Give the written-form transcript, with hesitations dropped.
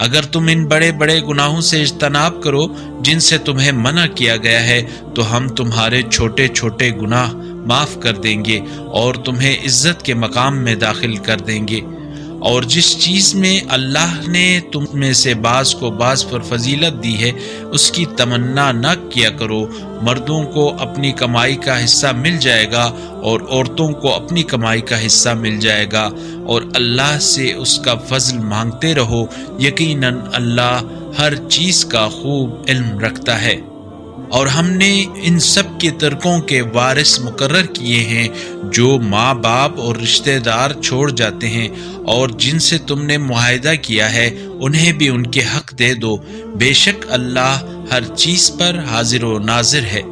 अगर तुम इन बड़े बड़े गुनाहों से इज्तनाब करो जिनसे तुम्हें मना किया गया है, तो हम तुम्हारे छोटे छोटे गुनाह माफ कर देंगे और तुम्हें इज्जत के मकाम में दाखिल कर देंगे। और जिस चीज़ में अल्लाह ने तुम में से बाज़ को बाज़ पर फजीलत दी है, उसकी तमन्ना न किया करो। मर्दों को अपनी कमाई का हिस्सा मिल जाएगा और औरतों को अपनी कमाई का हिस्सा मिल जाएगा, और अल्लाह से उसका फजल मांगते रहो। यकीनन अल्लाह हर चीज़ का खूब इल्म रखता है। और हमने इन सब के तरकों के वारिस मुकर्रर किए हैं जो माँ बाप और रिश्तेदार छोड़ जाते हैं, और जिनसे तुमने मुआहिदा किया है उन्हें भी उनके हक दे दो। बेशक अल्लाह हर चीज़ पर हाजिर व नाजिर है।